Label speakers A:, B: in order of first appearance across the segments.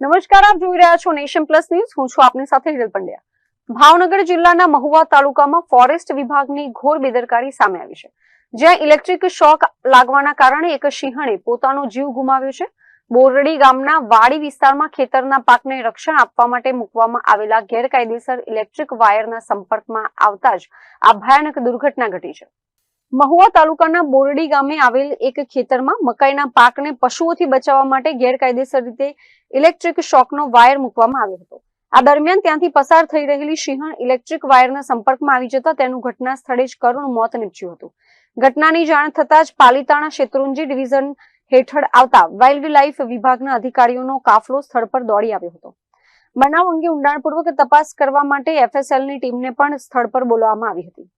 A: નમસ્કાર, આપ જોઈ રહ્યા છો નેશન પ્લસ ન્યૂઝ. હું છું આપની સાથે હિરલ પંડ્યા. ભાવનગર જિલ્લાના મહુવા તાલુકામાં ફોરેસ્ટ વિભાગની ઘોર બેદરકારી સામે આવી છે, જ્યાં ઇલેક્ટ્રિક શોક લાગવાના કારણે એક સિંહણે પોતાનો જીવ ગુમાવ્યો છે. બોરડી ગામના વાડી વિસ્તારમાં ખેતરના પાકને રક્ષણ આપવા માટે મૂકવામાં આવેલા ગેરકાયદેસર ઇલેક્ટ્રિક વાયરના સંપર્કમાં આવતા જ આ ભયાનક દુર્ઘટના ઘટી છે. મહુવા તાલુકાના બોરડી ગામે આવેલ એક ખેતરમાં મકાઈના પાકને પશુઓથી બચાવવા માટે ગેરકાયદેસર રીતે ઇલેક્ટ્રિક શોકનો વાયર મૂકવામાં આવ્યો હતો. આ દરમિયાન ત્યાંથી પસાર થઈ રહેલી સિંહણ ઇલેક્ટ્રિક વાયરના સંપર્કમાં આવી જતા તેનું ઘટના સ્થળે જ કરુણ મોત નીપજ્યું હતું. ઘટનાની જાણ થતાં જ પાલીતાણા શેત્રુંજી ડિવિઝન હેઠળ આવતા વાઇલ્ડ લાઇફ વિભાગના અધિકારીઓનો કાફલો સ્થળ પર દોડી આવ્યો હતો. બનાવ અંગે ઊંડાણપૂર્વક તપાસ કરવા માટે એફએસએલની ટીમને પણ સ્થળ પર બોલાવવામાં આવી હતી.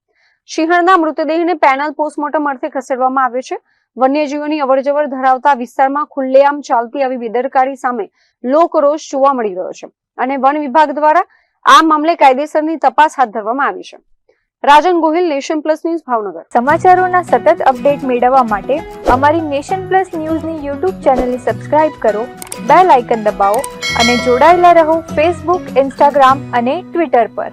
A: સિંહણના મૃતદેહને પેનલ પોસ્ટમોર્ટમ અર્થે ખસેડવામાં આવ્યો છે. વન્યજીવોની અવરજવર ધરાવતા વિસ્તારમાં ખુલ્લેઆમ ચાલતી આવી બેદરકારી સામે લોકરોષ જોવા મળી રહ્યો છે અને વન વિભાગ દ્વારા આ મામલે કાયદેસરની તપાસ હાથ ધરવામાં આવી છે. Rajan Gohil, nation plus news, Bhavnagar.
B: સમાચારોના સતત અપડેટ મેળવવા માટે અમારી નેશન પ્લસ ન્યૂઝની યુટ્યુબ ચેનલને સબસ્ક્રાઇબ કરો, બેલ આઇકન દબાવો અને જોડાયેલા રહો ફેસબુક, ઇન્સ્ટાગ્રામ અને ટ્વિટર પર.